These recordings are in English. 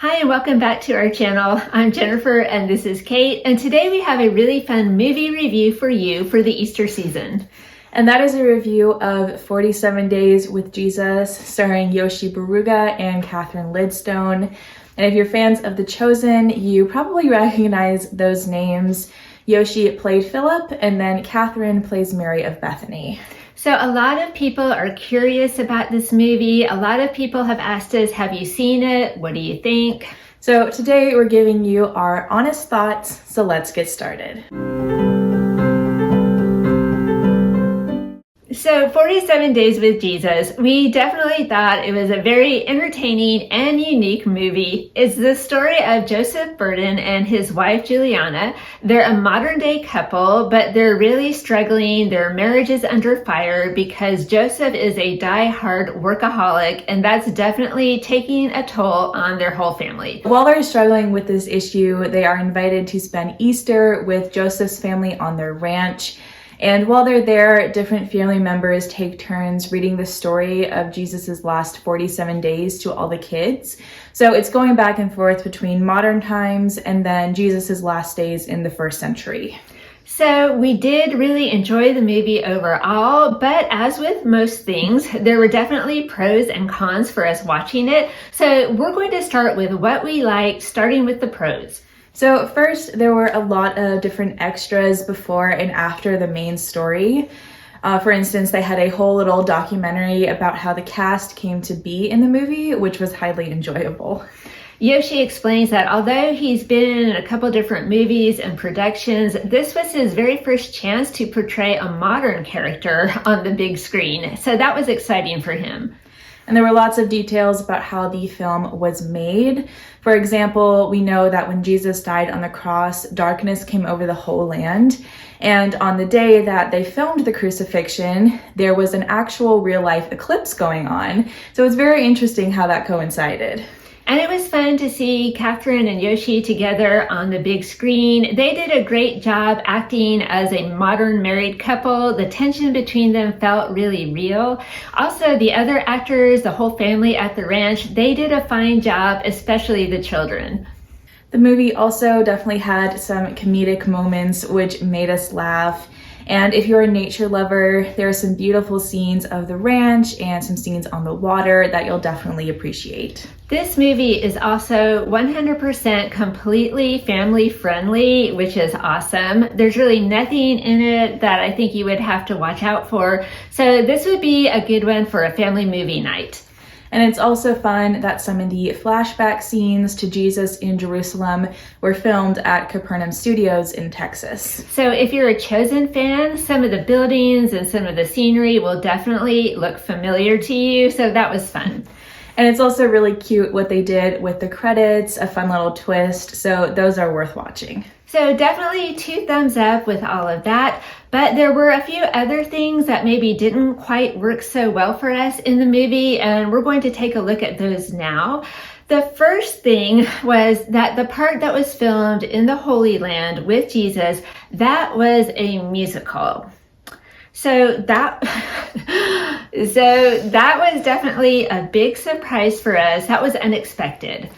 Hi and welcome back to our channel. I'm Jennifer and this is Kate, and today we have a really fun movie review for you for the Easter season. And that is a review of 47 Days with Jesus, starring Yoshi and Catherine Lidstone. And if you're fans of The Chosen, you probably recognize those names. Yoshi played Philip, and then Catherine plays Mary of Bethany. So a lot of people are curious about this movie. A lot of people have asked us, have you seen it? What do you think? So today we're giving you our honest thoughts, so let's get started. So 47 Days with Jesus, we definitely thought it was a very entertaining and unique movie. It's the story of Joseph Burden and his wife Juliana. They're a modern day couple, but they're really struggling. Their marriage is under fire because Joseph is a die-hard workaholic, and that's definitely taking a toll on their whole family. While they're struggling with this issue, they are invited to spend Easter with Joseph's family on their ranch. And while they're there, different family members take turns reading the story of Jesus's last 47 days to all the kids. So it's going back and forth between modern times and then Jesus's last days in the first century. So we did really enjoy the movie overall, but as with most things, there were definitely pros and cons for us watching it. So we're going to start with what we liked, starting with the pros. So first, there were a lot of different extras before and after the main story. For instance, they had a whole little documentary about how the cast came to be in the movie, which was highly enjoyable. Yoshi explains that although he's been in a couple different movies and productions, this was his very first chance to portray a modern character on the big screen. So that was exciting for him. And there were lots of details about how the film was made. For example, we know that when Jesus died on the cross, darkness came over the whole land. And on the day that they filmed the crucifixion, there was an actual real-life eclipse going on. So it's very interesting how that coincided. And it was fun to see Catherine and Yoshi together on the big screen. They did a great job acting as a modern married couple. The tension between them felt really real. Also, the other actors, the whole family at the ranch, they did a fine job, especially the children. The movie also definitely had some comedic moments which made us laugh. And if you're a nature lover, there are some beautiful scenes of the ranch and some scenes on the water that you'll definitely appreciate. This movie is also 100% completely family friendly, which is awesome. There's really nothing in it that I think you would have to watch out for. So this would be a good one for a family movie night. And it's also fun that some of the flashback scenes to Jesus in Jerusalem were filmed at Capernaum Studios in Texas. So if you're a Chosen fan, some of the buildings and some of the scenery will definitely look familiar to you. So that was fun. And it's also really cute what they did with the credits, a fun little twist. So those are worth watching. So definitely 2 thumbs up with all of that, but there were a few other things that maybe didn't quite work so well for us in the movie, and we're going to take a look at those now. The first thing was that the part that was filmed in the Holy Land with Jesus, that was a musical. So that was definitely a big surprise for us. That was unexpected.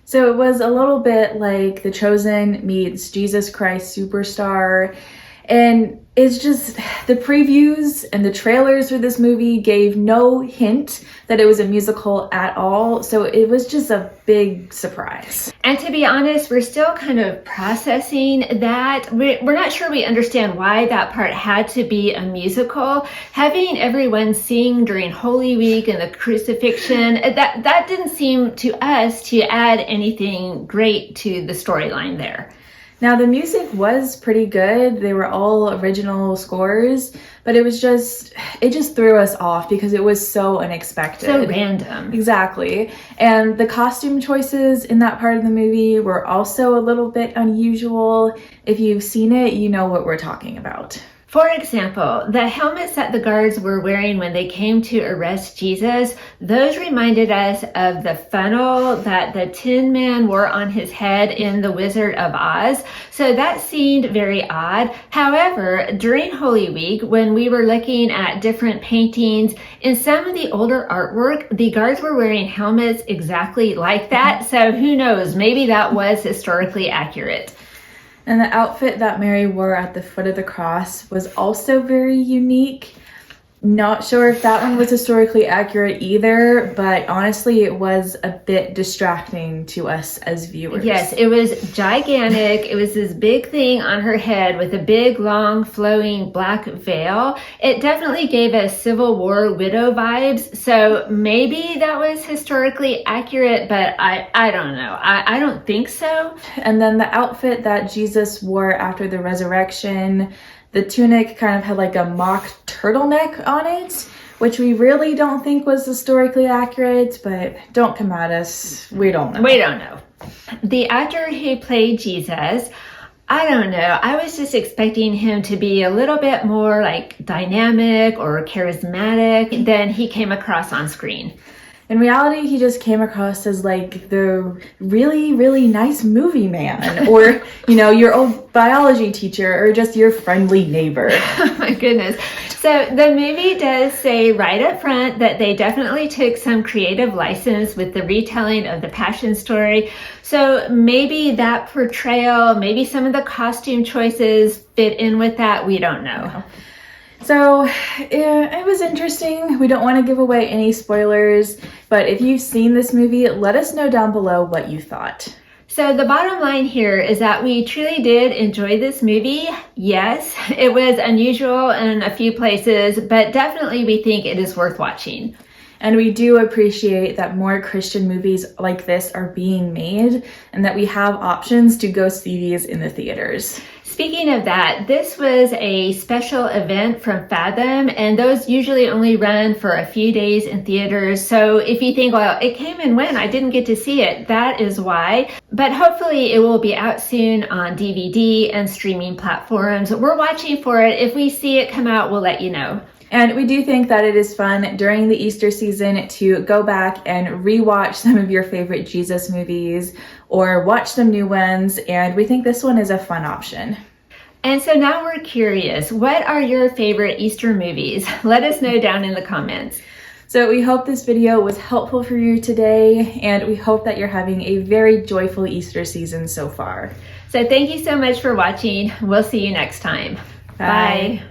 So it was a little bit like The Chosen meets Jesus Christ Superstar. And it's just the previews and the trailers for this movie gave no hint that it was a musical at all. So it was just a big surprise. And to be honest, we're still kind of processing that. We're not sure we understand why that part had to be a musical. Having everyone sing during Holy Week and the crucifixion, that didn't seem to us to add anything great to the storyline there. Now, the music was pretty good. They were all original scores, but it just threw us off because it was so unexpected. So random. Exactly. And the costume choices in that part of the movie were also a little bit unusual. If you've seen it, you know what we're talking about. For example, the helmets that the guards were wearing when they came to arrest Jesus, those reminded us of the funnel that the Tin Man wore on his head in The Wizard of Oz. So that seemed very odd. However, during Holy Week, when we were looking at different paintings, in some of the older artwork, the guards were wearing helmets exactly like that. So who knows, maybe that was historically accurate. And the outfit that Mary wore at the foot of the cross was also very unique. Not sure if that one was historically accurate either, but honestly, it was a bit distracting to us as viewers. Yes, it was gigantic. It was this big thing on her head with a big, long, flowing black veil. It definitely gave us Civil War widow vibes. So maybe that was historically accurate, but I don't know. I don't think so. And then the outfit that Jesus wore after the resurrection, the tunic kind of had like a mock turtleneck on it, which we really don't think was historically accurate, but don't come at us. We don't know. We don't know. The actor who played Jesus, I don't know. I was just expecting him to be a little bit more like dynamic or charismatic than he came across on screen. In reality, he just came across as like the really, really nice movie man, or, you know, your old biology teacher, or just your friendly neighbor. Oh my goodness. So the movie does say right up front that they definitely took some creative license with the retelling of the Passion story. So maybe that portrayal, maybe some of the costume choices fit in with that. We don't know. So it was interesting. We don't want to give away any spoilers, but if you've seen this movie, let us know down below what you thought. So the bottom line here is that we truly did enjoy this movie. Yes, it was unusual in a few places, but definitely we think it is worth watching. And we do appreciate that more Christian movies like this are being made and that we have options to go see these in the theaters. Speaking of that, this was a special event from Fathom, and those usually only run for a few days in theaters. So if you think, well, it came and went, I didn't get to see it, that is why. But hopefully it will be out soon on DVD and streaming platforms. We're watching for it. If we see it come out, we'll let you know. And we do think that it is fun during the Easter season to go back and rewatch some of your favorite Jesus movies or watch some new ones. And we think this one is a fun option. And so now we're curious, what are your favorite Easter movies? Let us know down in the comments. So we hope this video was helpful for you today, and we hope that you're having a very joyful Easter season so far. So thank you so much for watching. We'll see you next time. Bye. Bye.